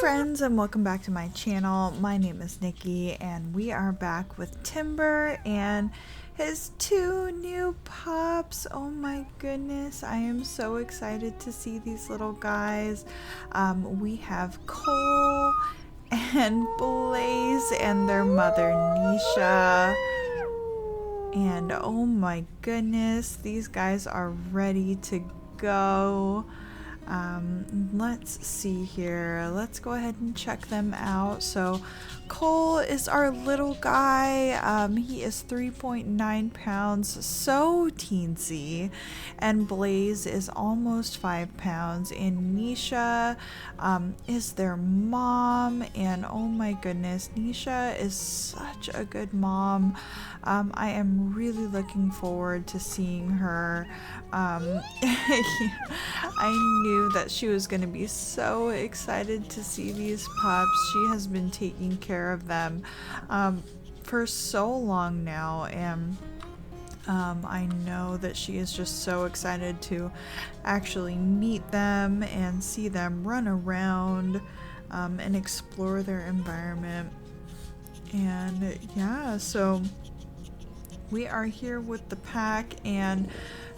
friends, and welcome back to my channel. My name is Nikki and we are back with Timber and his two new pups. Oh my goodness, I am so excited to see these little guys. We have Cole and Blaze and their mother Nisha. And oh my goodness, these guys are ready to go. Let's see here. Let's go ahead and check them out. So Cole is our little guy. He is 3.9 pounds, so teensy. And Blaze is almost 5 pounds. And Nisha is their mom. And oh my goodness, Nisha is such a good mom. I am really looking forward to seeing her. I knew that she was going to be so excited to see these pups. She has been taking care of them for so long now, and I know that she is just so excited to actually meet them and see them run around and explore their environment. And yeah, so we are here with the pack, and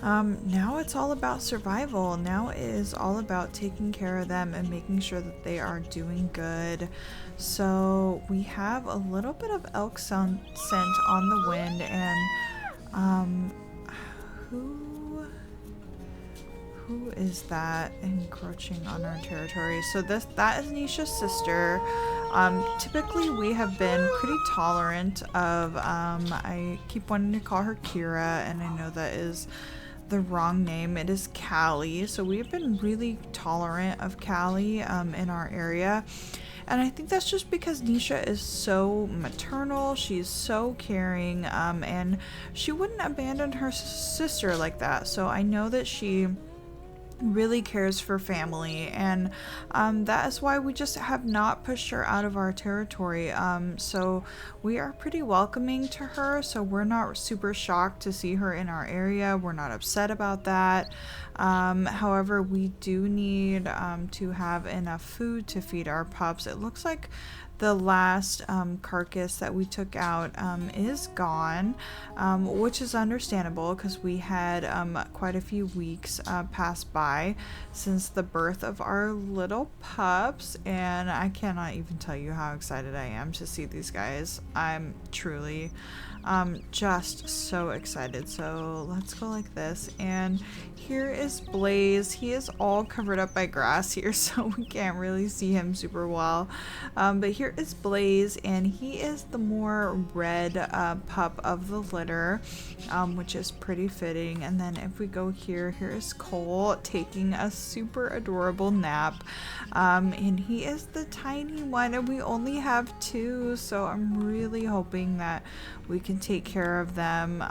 now it's all about survival. Now it is all about taking care of them and making sure that they are doing good. So we have a little bit of elk scent on the wind, and who is that encroaching on our territory? So that is Nisha's sister. Typically we have been pretty tolerant of, I keep wanting to call her Kira, and I know that is the wrong name. It is Callie. So we've been really tolerant of Callie in our area. And I think that's just because Nisha is so maternal, she's so caring, and she wouldn't abandon her sister like that. So I know that she really cares for family, and that is why we just have not pushed her out of our territory. So we are pretty welcoming to her, so we're not super shocked to see her in our area. We're not upset about that. However, we do need to have enough food to feed our pups. It looks like the last carcass that we took out is gone, which is understandable because we had quite a few weeks pass by since the birth of our little pups, and I cannot even tell you how excited I am to see these guys. I'm truly just so excited. So let's go like this, and here is Blaze. He is all covered up by grass here, so we can't really see him super well, but here is Blaze, and he is the more red pup of the litter, which is pretty fitting. And then if we go here, here is Cole taking a super adorable nap, and he is the tiny one, and we only have two, so I'm really hoping that we can take care of them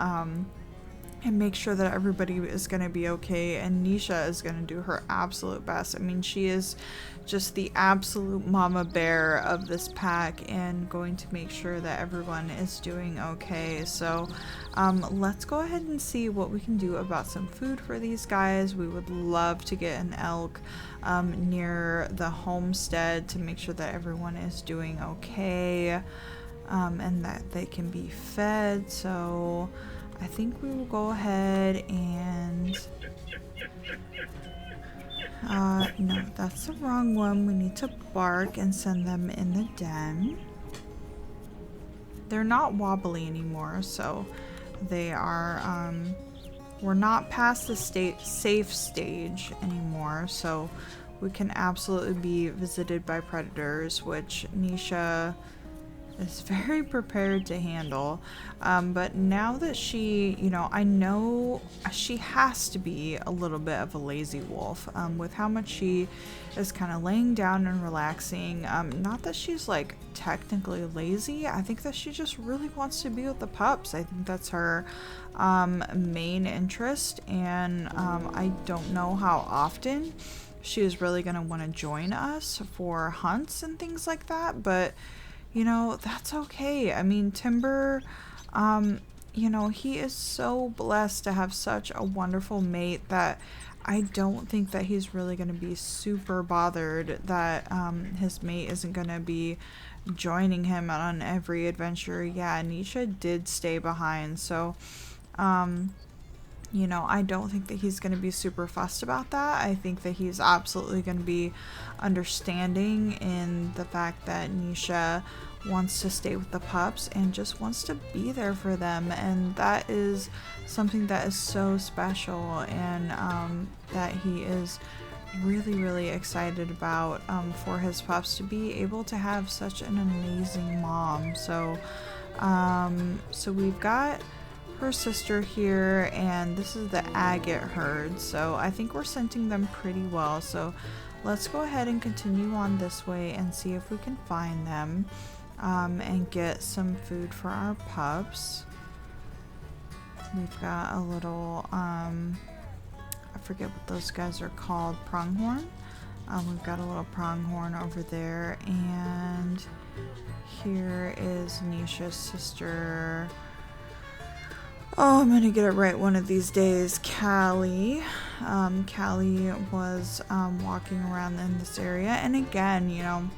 and make sure that everybody is going to be okay. And Nisha is going to do her absolute best. I mean, she is just the absolute mama bear of this pack and going to make sure that everyone is doing okay. So let's go ahead and see what we can do about some food for these guys. We would love to get an elk near the homestead to make sure that everyone is doing okay, and that they can be fed. So I think we will go ahead and no, that's the wrong one. We need to bark and send them in the den. They're not wobbly anymore, so they are we're not past the safe stage anymore, so we can absolutely be visited by predators, which Nisha is very prepared to handle. But now that she, you know, I know she has to be a little bit of a lazy wolf with how much she is kind of laying down and relaxing. Not that she's like technically lazy. I think that she just really wants to be with the pups. I think that's her main interest, and I don't know how often she is really going to want to join us for hunts and things like that, but you know, that's okay. I mean, Timber, you know, he is so blessed to have such a wonderful mate that I don't think that he's really going to be super bothered that his mate isn't going to be joining him on every adventure. Yeah, Nisha did stay behind, so you know, I don't think that he's going to be super fussed about that. I think that he's absolutely going to be understanding in the fact that Nisha wants to stay with the pups and just wants to be there for them, and that is something that is so special, and that he is really excited about for his pups to be able to have such an amazing mom. So so we've got her sister here, and this is the agate herd, so I think we're scenting them pretty well. So let's go ahead and continue on this way and see if we can find them and get some food for our pups. We've got a little I forget what those guys are called, pronghorn. We've got a little pronghorn over there, and here is Nisha's sister. Oh, I'm gonna get it right one of these days. Callie. Callie was walking around in this area, and again, you know,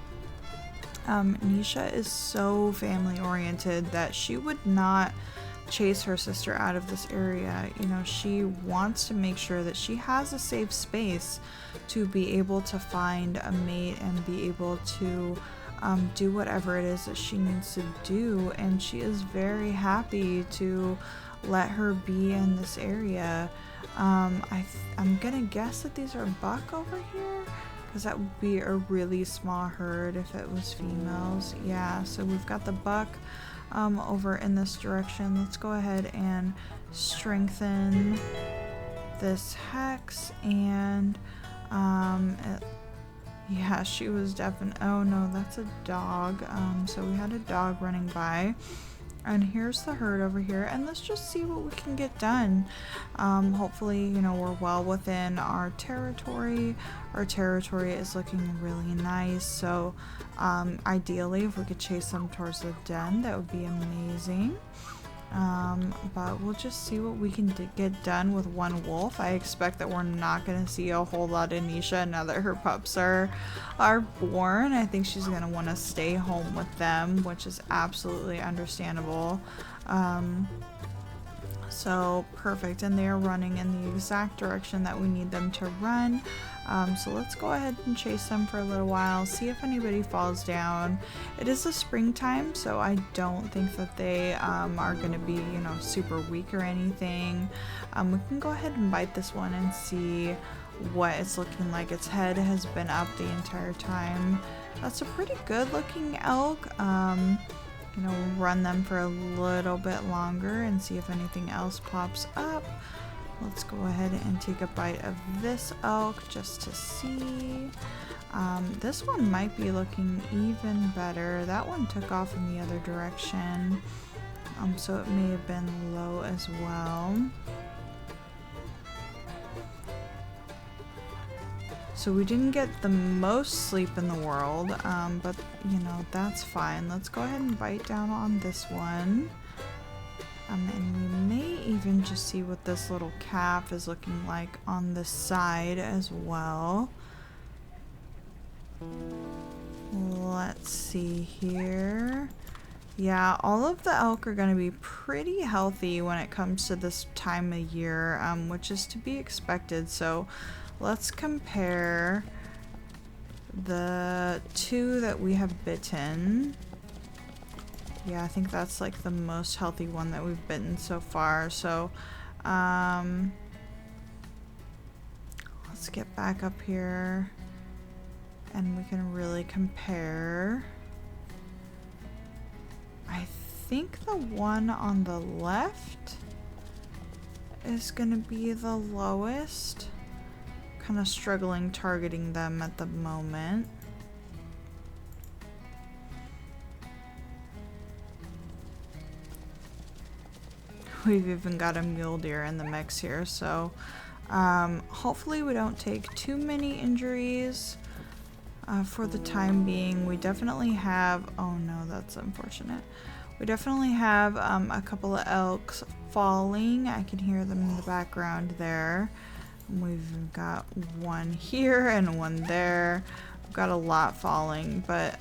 Nisha is so family oriented that she would not chase her sister out of this area. You know, she wants to make sure that she has a safe space to be able to find a mate and be able to do whatever it is that she needs to do, and she is very happy to let her be in this area. I'm gonna guess that these are buck over here, because that would be a really small herd if it was females. Yeah, so we've got the buck over in this direction. Let's go ahead and strengthen this hex, and yeah, she was definitely, oh no, that's a dog. So we had a dog running by. And here's the herd over here, and let's just see what we can get done. Hopefully, you know, we're well within our territory. Our territory is looking really nice, so ideally if we could chase them towards the den, that would be amazing. But we'll just see what we can get done with one wolf. I expect that we're not going to see a whole lot of Nisha now that her pups are born. I think she's going to want to stay home with them, which is absolutely understandable. So perfect, and they are running in the exact direction that we need them to run. So let's go ahead and chase them for a little while, see if anybody falls down. It is the springtime, so I don't think that they are going to be, you know, super weak or anything. We can go ahead and bite this one and see what it's looking like. Its head has been up the entire time. That's a pretty good looking elk. You know, we'll run them for a little bit longer and see if anything else pops up. Let's go ahead and take a bite of this elk just to see. This one might be looking even better. That one took off in the other direction, so it may have been low as well. So we didn't get the most sleep in the world, but you know, that's fine. Let's go ahead and bite down on this one. And we may even just see what this little calf is looking like on the side as well. Let's see here. Yeah, all of the elk are going to be pretty healthy when it comes to this time of year, which is to be expected. So let's compare the two that we have bitten. Yeah, I think that's like the most healthy one that we've bitten so far. So let's get back up here and we can really compare. I think the one on the left is gonna be the lowest. Kind of struggling targeting them at the moment. We've even got a mule deer in the mix here, so hopefully we don't take too many injuries for the time being. We definitely have, oh no, that's unfortunate. We definitely have a couple of elks falling. I can hear them in the background there. We've got one here and one there. We've got a lot falling, but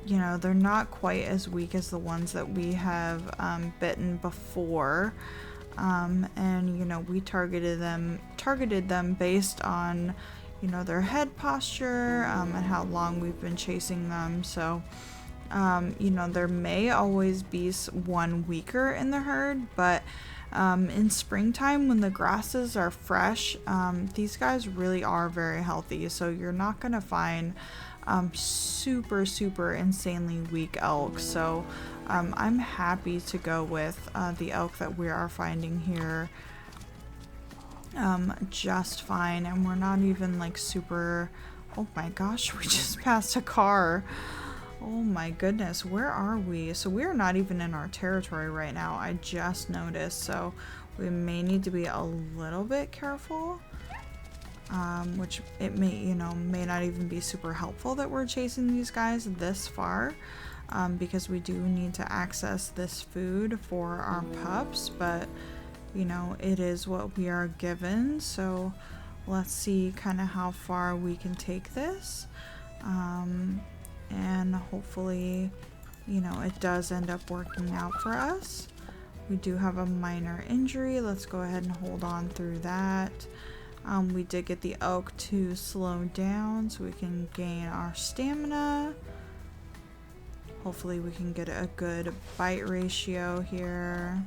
you know, they're not quite as weak as the ones that we have bitten before. And you know, we targeted them based on, you know, their head posture and how long we've been chasing them. So you know, there may always be one weaker in the herd, but in springtime when the grasses are fresh, these guys really are very healthy. So you're not gonna find super insanely weak elk. So I'm happy to go with the elk that we are finding here just fine, and we're not even like super. Oh my gosh, we just passed a car. Oh my goodness, where are we? So we're not even in our territory right now, I just noticed, so we may need to be a little bit careful. Which it may, you know, may not even be super helpful that we're chasing these guys this far, because we do need to access this food for our pups, but you know, it is what we are given. So let's see kind of how far we can take this, and hopefully, you know, it does end up working out for us. We do have a minor injury. Let's go ahead and hold on through that. We did get the elk to slow down so we can gain our stamina. Hopefully we can get a good bite ratio here.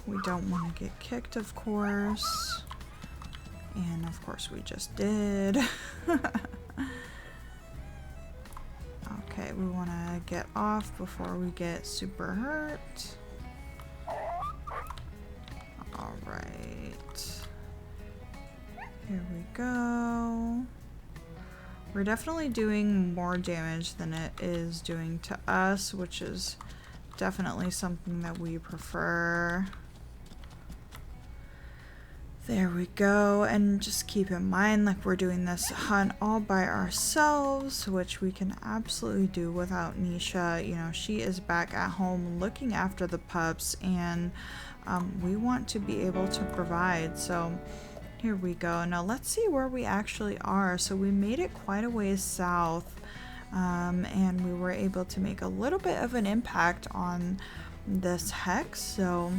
We don't want to get kicked, of course. And of course we just did. Okay, we want to get off before we get super hurt. Alright. Here we go. We're definitely doing more damage than it is doing to us, which is definitely something that we prefer. There we go, and just keep in mind, like, we're doing this hunt all by ourselves, which we can absolutely do without Nisha. You know, she is back at home looking after the pups, and we want to be able to provide. So here we go. Now let's see where we actually are. So we made it quite a ways south, and we were able to make a little bit of an impact on this hex. So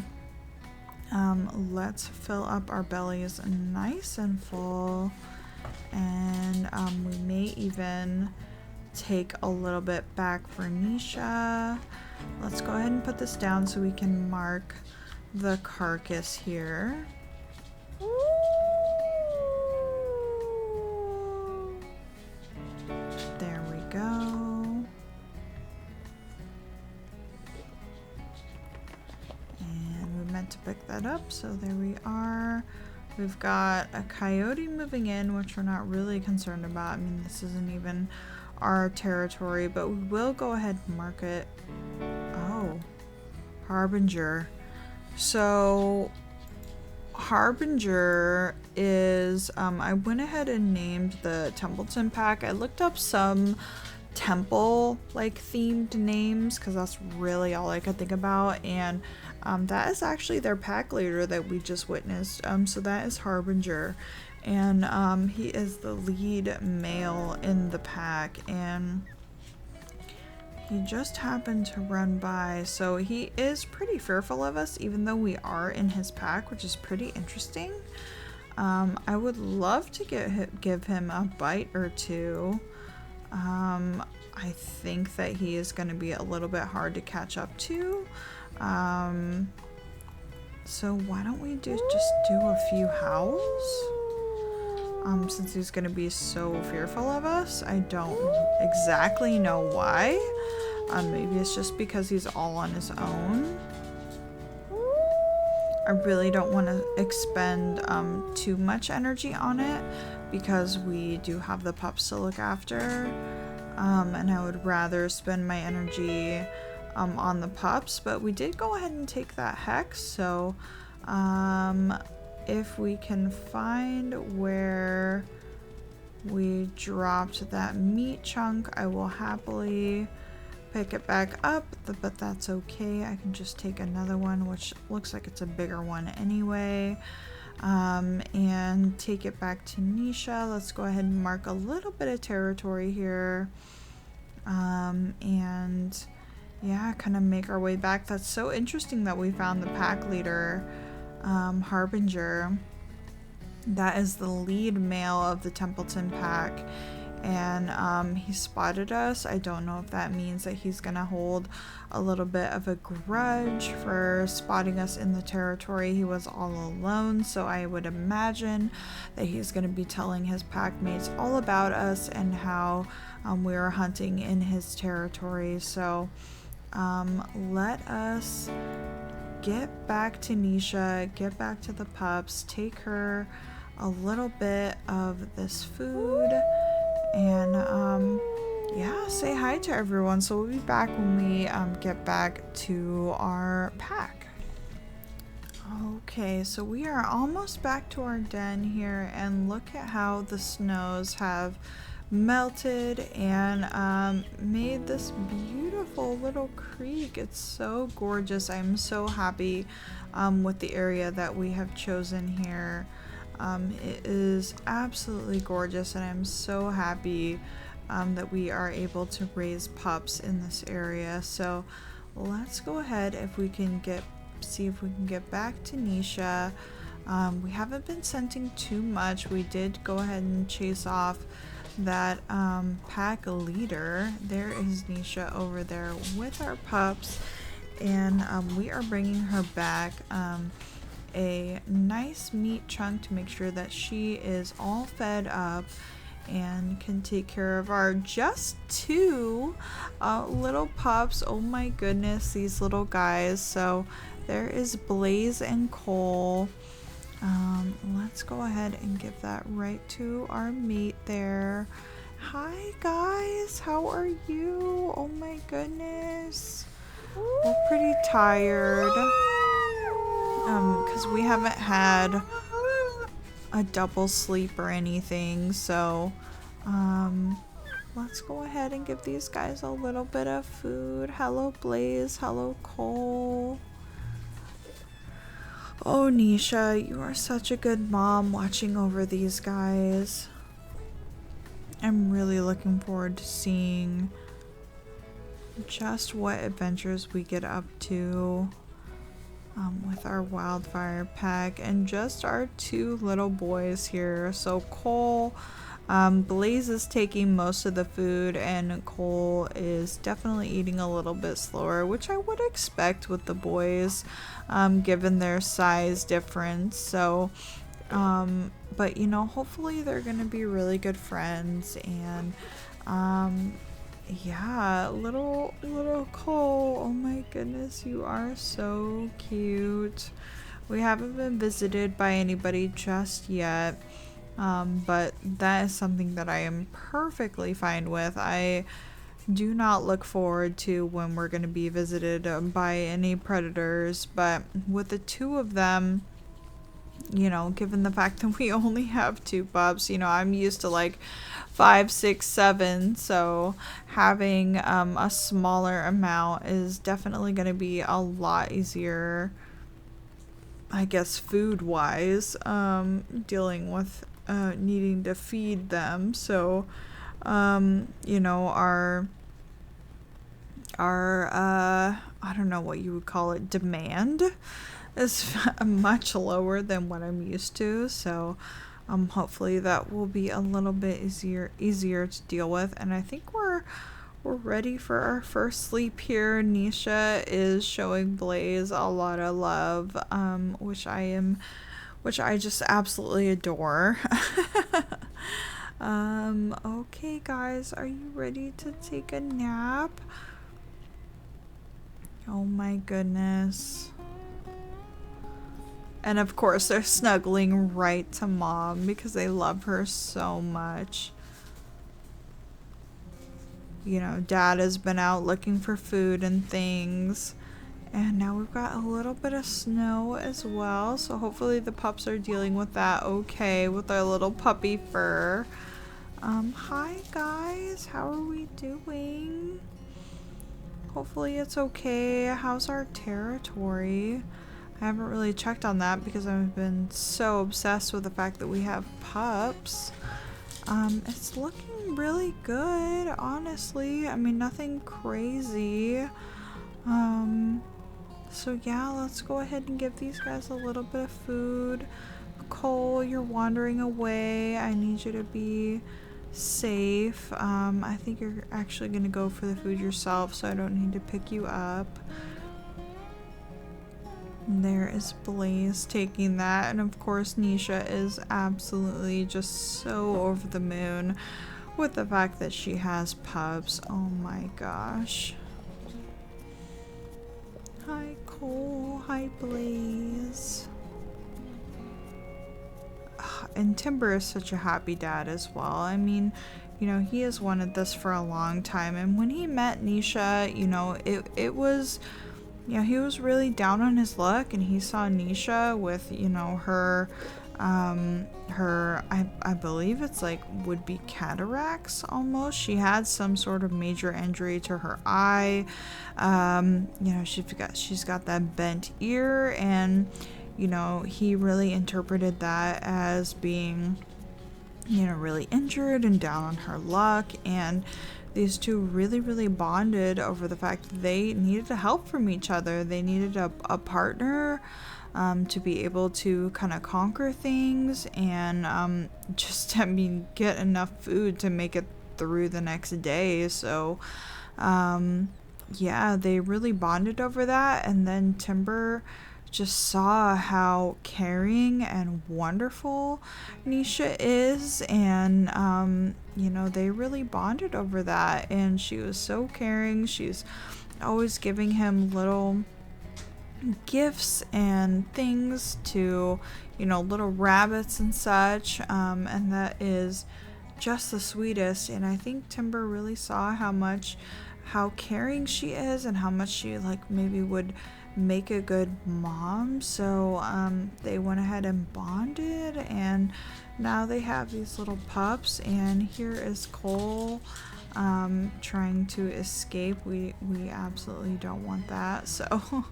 let's fill up our bellies nice and full, and we may even take a little bit back for Nisha. Let's go ahead and put this down so we can mark the carcass here. There we go. And we meant to pick that up, so there we are. We've got a coyote moving in, which we're not really concerned about. I mean, this isn't even our territory, but we will go ahead and mark it. Oh, Harbinger. So Harbinger is, I went ahead and named the Templeton pack. I looked up some temple like themed names because that's really all I could think about, and that is actually their pack leader that we just witnessed. So that is Harbinger, and he is the lead male in the pack, and he just happened to run by, so he is pretty fearful of us even though we are in his pack, which is pretty interesting. I would love to give him a bite or two. I think that he is going to be a little bit hard to catch up to. So why don't we just do a few howls? Since he's going to be so fearful of us. I don't exactly know why. Maybe it's just because he's all on his own. I really don't want to expend too much energy on it because we do have the pups to look after. And I would rather spend my energy on the pups, but we did go ahead and take that hex, so if we can find where we dropped that meat chunk, I will happily pick it back up, but that's okay. I can just take another one, which looks like it's a bigger one anyway, and take it back to Nisha. Let's go ahead and mark a little bit of territory here, and yeah, kind of make our way back. That's so interesting that we found the pack leader, Harbinger. That is the lead male of the Templeton pack, and he spotted us. I don't know if that means that he's gonna hold a little bit of a grudge for spotting us in the territory. He was all alone, so I would imagine that he's gonna be telling his pack mates all about us and how we were hunting in his territory. So let us get back to Nisha, get back to the pups, take her a little bit of this food, and yeah, say hi to everyone. So we'll be back when we get back to our pack. Okay, so we are almost back to our den here, and look at how the snows have melted and made this beautiful little creek. It's so gorgeous. I'm so happy with the area that we have chosen here. It is absolutely gorgeous, and I'm so happy that we are able to raise pups in this area. So let's go ahead, if we can see if we can get back to Nisha. We haven't been scenting too much. We did go ahead and chase off that pack leader. There is Nisha over there with our pups, and we are bringing her back a nice meat chunk to make sure that she is all fed up and can take care of our just two little pups. Oh my goodness, these little guys. So there is Blaze and Cole. Let's go ahead and give that right to our mate there. Hi guys, how are you? Oh my goodness, we're pretty tired because we haven't had a double sleep or anything. So let's go ahead and give these guys a little bit of food. Hello Blaze, hello Cole. Oh, Nisha, you are such a good mom watching over these guys. I'm really looking forward to seeing just what adventures we get up to with our Wildfire pack and just our two little boys here. So Cole, Blaze is taking most of the food, and Cole is definitely eating a little bit slower, which I would expect with the boys, given their size difference. So, but you know, hopefully they're gonna be really good friends. And yeah, little Cole, oh my goodness, you are so cute. We haven't been visited by anybody just yet. But that is something that I am perfectly fine with. I do not look forward to when we're going to be visited by any predators, but with the two of them, you know, given the fact that we only have two pups, you know, I'm used to like 5, 6, 7, so having a smaller amount is definitely going to be a lot easier, I guess, food-wise, dealing with needing to feed them. So you know, our I don't know what you would call it, demand is much lower than what I'm used to. So hopefully that will be a little bit easier to deal with. And I think we're ready for our first sleep here. Nisha is showing Blaze a lot of love, which I just absolutely adore. Okay guys, are you ready to take a nap? Oh my goodness. And of course they're snuggling right to mom because they love her so much. You know, dad has been out looking for food and things. And now we've got a little bit of snow as well, so hopefully the pups are dealing with that okay with our little puppy fur. Hi guys, how are we doing? Hopefully it's okay. How's our territory? I haven't really checked on that because I've been so obsessed with the fact that we have pups. It's looking really good, honestly. I mean, nothing crazy. So yeah, let's go ahead and give these guys a little bit of food. Cole, you're wandering away. I need you to be safe. I think you're actually gonna go for the food yourself, so I don't need to pick you up. And there is Blaze taking that, and of course Nisha is absolutely just so over the moon with the fact that she has pups. Oh my gosh. Hi Cole, hi Blaze. And Timber is such a happy dad as well. I mean, you know, he has wanted this for a long time, and when he met Nisha, you know, it was, you know, he was really down on his luck, and he saw Nisha with, you know, her I believe it's like would be cataracts almost. She had some sort of major injury to her eye. You know, she's got that bent ear, and you know, he really interpreted that as being, you know, really injured and down on her luck, and these two really bonded over the fact that they needed help from each other. They needed a partner to be able to kind of conquer things and just, I mean, get enough food to make it through the next day. So yeah, they really bonded over that. And then Timber just saw how caring and wonderful Nisha is, and you know, they really bonded over that, and she was so caring. She's always giving him little gifts and things to, you know, little rabbits and such, and that is just the sweetest. And I think Timber really saw how caring she is and how much she like maybe would make a good mom. So they went ahead and bonded, and now they have these little pups. And here is Cole trying to escape. We absolutely don't want that, so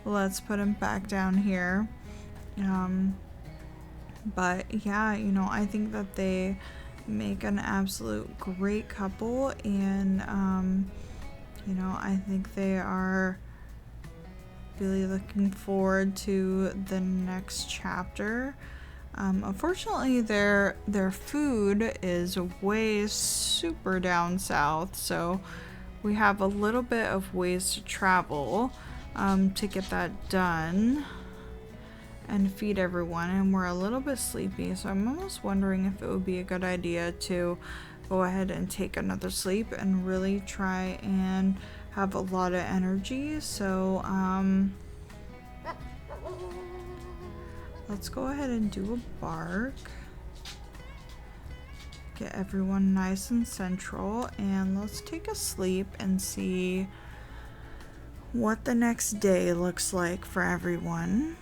let's put him back down here. But yeah, you know, I think that they make an absolute great couple, and you know, I think they are really looking forward to the next chapter. Unfortunately, their food is way super down south, so we have a little bit of ways to travel to get that done and feed everyone, and we're a little bit sleepy, so I'm almost wondering if it would be a good idea to go ahead and take another sleep and really try and have a lot of energy. So let's go ahead and do a bark, get everyone nice and central, and let's take a sleep and see what the next day looks like for everyone.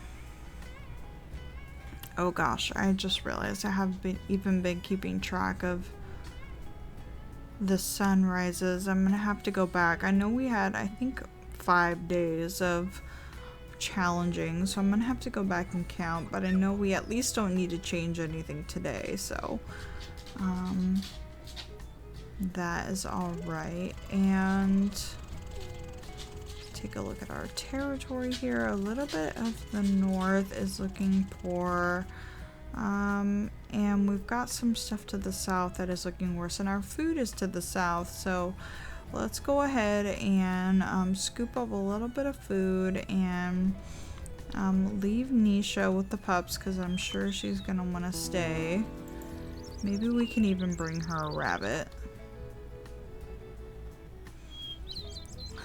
Oh gosh, I just realized I haven't even been keeping track of the sunrises. I'm gonna have to go back. I know we had, I think, 5 days of challenging, so I'm gonna have to go back and count, but I know we at least don't need to change anything today, so that is all right. And take a look at our territory here. A little bit of the north is looking poor, and we've got some stuff to the south that is looking worse, and our food is to the south. So let's go ahead and scoop up a little bit of food and leave Nisha with the pups, because I'm sure she's gonna want to stay. Maybe we can even bring her a rabbit.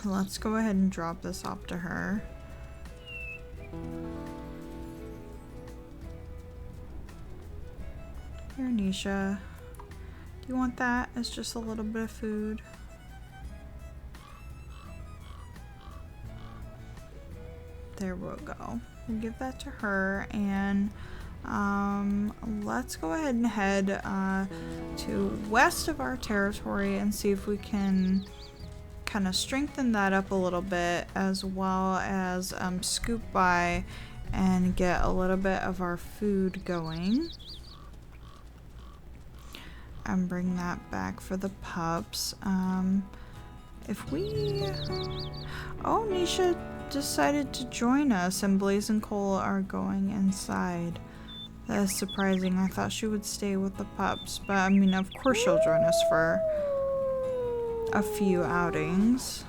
Let's go ahead and drop this off to her. Here, Nisha. Do you want that as just a little bit of food? There we go. We'll give that to her, and let's go ahead and head to west of our territory and see if we can kind of strengthen that up a little bit, as well as scoop by and get a little bit of our food going. And bring that back for the pups. If we... Oh, Nisha decided to join us, and Blaze and Cole are going inside. That is surprising. I thought she would stay with the pups, but I mean, of course she'll join us for a few outings.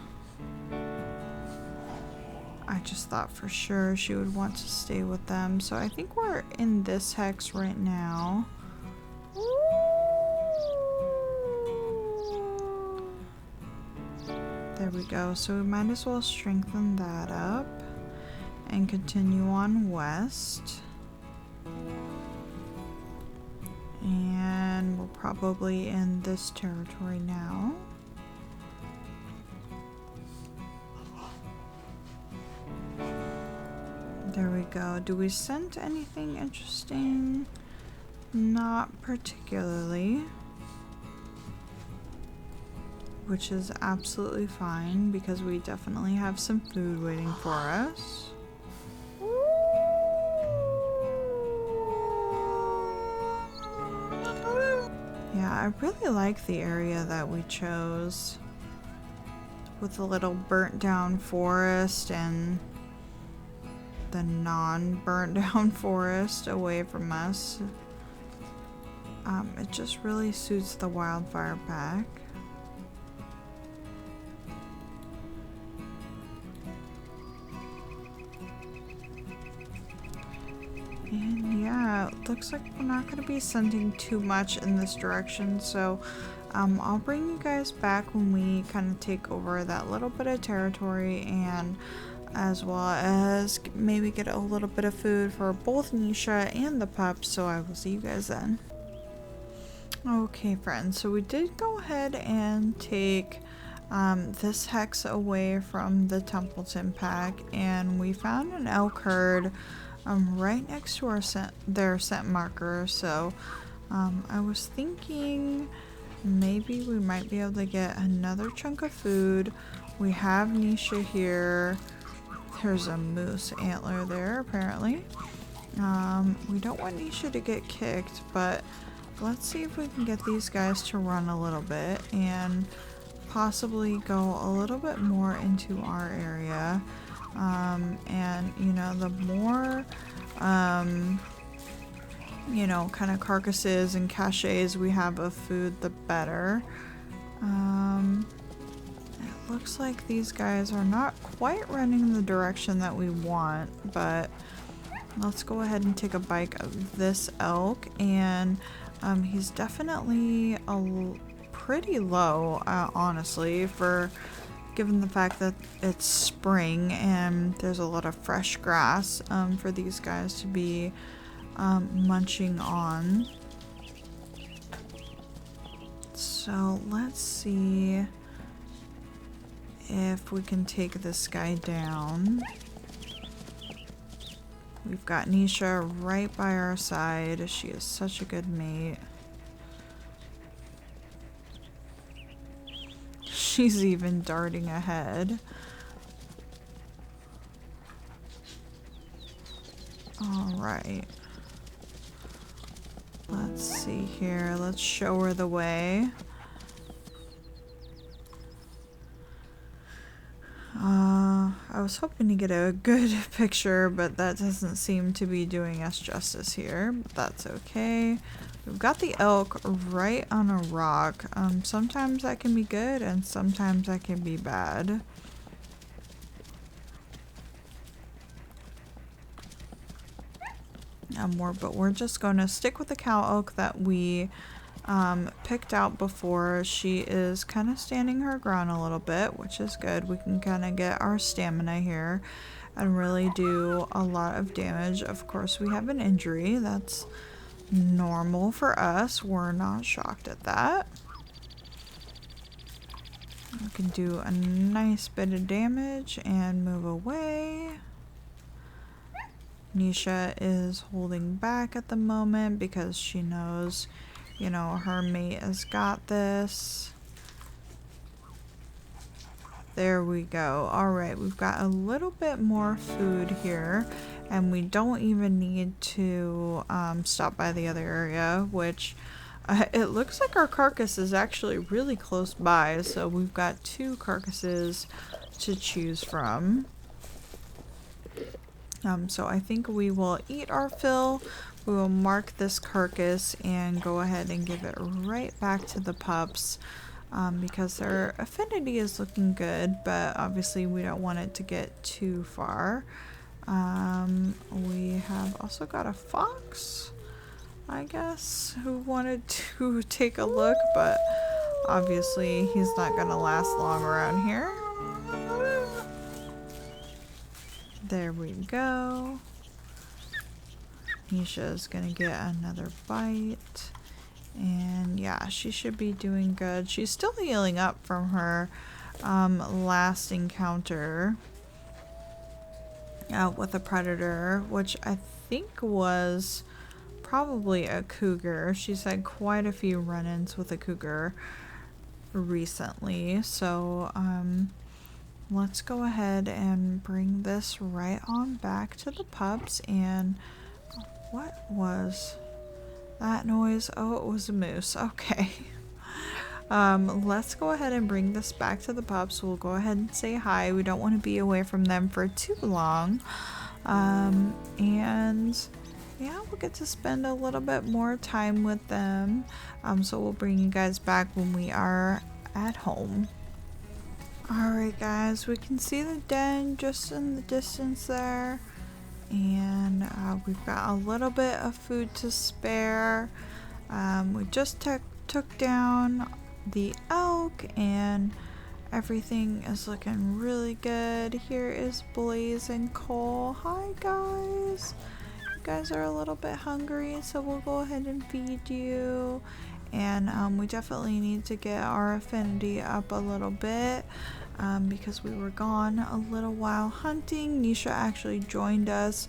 I just thought for sure she would want to stay with them. So I think we're in this hex right now. There we go. So we might as well strengthen that up and continue on west. And we're probably in this territory now. There we go. Do we scent anything interesting? Not particularly. Which is absolutely fine because we definitely have some food waiting for us. Yeah, I really like the area that we chose with a little burnt down forest and the non-burnt down forest away from us. It just really suits the Wildfire pack. And yeah, it looks like we're not going to be sending too much in this direction, so I'll bring you guys back when we kind of take over that little bit of territory, and as well as maybe get a little bit of food for both Nisha and the pups, so I will see you guys then. Okay friends, so we did go ahead and take this hex away from the Templeton pack, and we found an elk herd right next to their scent marker, so I was thinking maybe we might be able to get another chunk of food. We have Nisha here. There's a moose antler there apparently. We don't want Nisha to get kicked, but let's see if we can get these guys to run a little bit and possibly go a little bit more into our area. And you know, the more you know, kind of carcasses and caches we have of food, the better. It looks like these guys are not quite running in the direction that we want, but let's go ahead and take a bite of this elk. And he's definitely pretty low, honestly, for given the fact that it's spring and there's a lot of fresh grass for these guys to be munching on. So let's see if we can take this guy down. We've got Nisha right by our side. She is such a good mate. She's even darting ahead. Alright. Let's see here. Let's show her the way. I was hoping to get a good picture, but that doesn't seem to be doing us justice here. But that's okay. We've got the elk right on a rock. Sometimes that can be good and sometimes that can be bad. But we're just going to stick with the cow elk that we picked out before. She is kind of standing her ground a little bit, which is good. We can kind of get our stamina here and really do a lot of damage. Of course, we have an injury. That's normal for us. We're not shocked at that. We can do a nice bit of damage and move away. Nisha is holding back at the moment because she knows, you know, her mate has got this. There we go. All right, we've got a little bit more food here, and we don't even need to stop by the other area, which it looks like our carcass is actually really close by, so we've got 2 carcasses to choose from. So I think we will eat our fill. We will mark this carcass and go ahead and give it right back to the pups. Because their affinity is looking good, but obviously we don't want it to get too far. We have also got a fox, I guess, who wanted to take a look, but obviously he's not gonna last long around here. There we go. Nisha is gonna get another bite. And yeah, she should be doing good. She's still healing up from her last encounter with a predator, which I think was probably a cougar. She's had quite a few run-ins with a cougar recently. So let's go ahead and bring this right on back to the pups. And what was that noise? Oh, it was a moose. Okay. Let's go ahead and bring this back to the pups. We'll go ahead and say hi. We don't want to be away from them for too long. And yeah, we'll get to spend a little bit more time with them. So we'll bring you guys back when we are at home. Alright guys, we can see the den just in the distance there. And we've got a little bit of food to spare. We just took down the elk and everything is looking really good. Here is Blaze and Cole. Hi guys. You guys are a little bit hungry, so we'll go ahead and feed you. And we definitely need to get our affinity up a little bit. Because we were gone a little while hunting. Nisha actually joined us,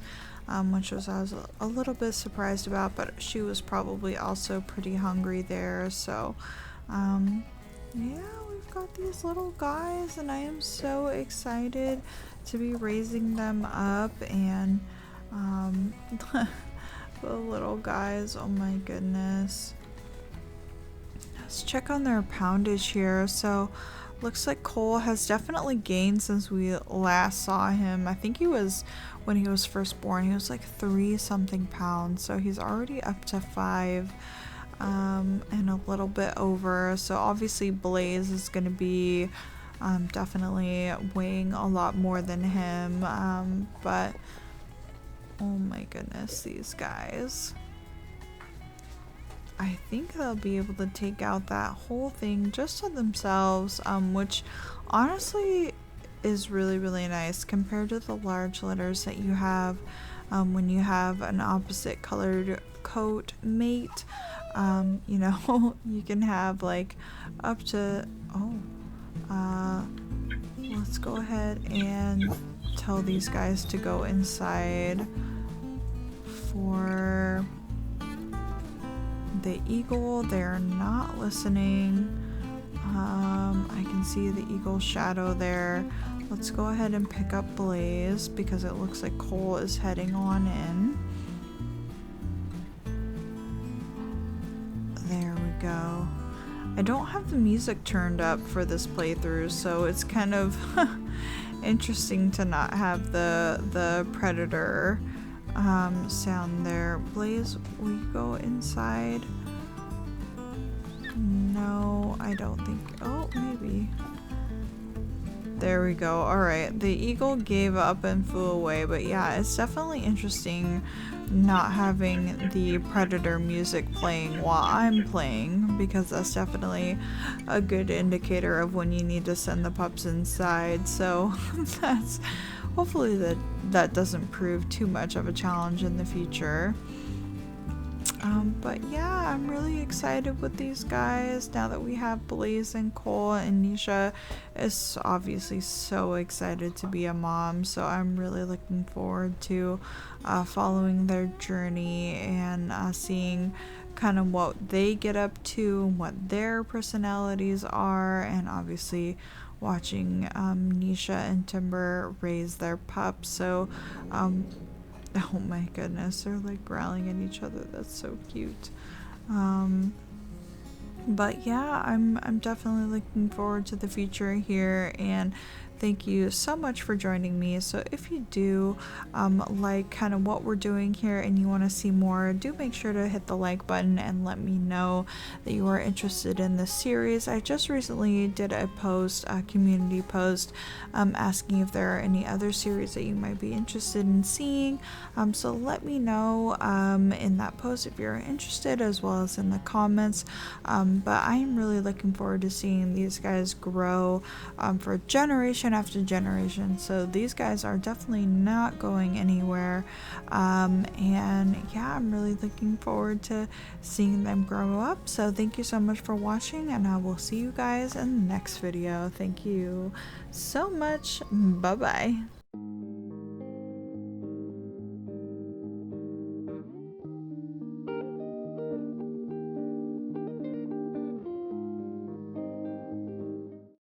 which I was a little bit surprised about, but she was probably also pretty hungry there. So yeah, we've got these little guys and I am so excited to be raising them up. And the little guys, oh my goodness. Let's check on their poundage here. So looks like Cole has definitely gained since we last saw him. I think he was, when he was first born, he was like 3-something pounds. So he's already up to 5 and a little bit over. So obviously Blaze is going to be definitely weighing a lot more than him. But oh my goodness, these guys. I think they'll be able to take out that whole thing just to themselves, which honestly is really, really nice compared to the large litters that you have when you have an opposite colored coat mate. You know, you can have like up to, let's go ahead and tell these guys to go inside for the eagle. They're not listening. I can see the eagle shadow there. Let's go ahead and pick up Blaze because it looks like Cole is heading on in. There we go. I don't have the music turned up for this playthrough, so it's kind of interesting to not have the predator sound there. Blaze, will you go inside? No, I don't think. Oh, maybe. There we go. Alright, the eagle gave up and flew away, but yeah, it's definitely interesting not having the predator music playing while I'm playing, because that's definitely a good indicator of when you need to send the pups inside. So that's hopefully that doesn't prove too much of a challenge in the future. But yeah, I'm really excited with these guys now that we have Blaze and Cole, and Nisha is obviously so excited to be a mom, so I'm really looking forward to following their journey and seeing kind of what they get up to and what their personalities are, and obviously watching Nisha and Timber raise their pups. So oh my goodness, they're like growling at each other. That's so cute. But yeah, I'm definitely looking forward to the future here, and thank you so much for joining me. So if you do like kind of what we're doing here and you want to see more, do make sure to hit the like button and let me know that you are interested in this series. I just recently did a post, a community post, asking if there are any other series that you might be interested in seeing. So let me know in that post if you're interested, as well as in the comments. But I am really looking forward to seeing these guys grow for generation after generation. So these guys are definitely not going anywhere. And yeah, I'm really looking forward to seeing them grow up. So thank you so much for watching, and I will see you guys in the next video. Thank you so much. Bye bye.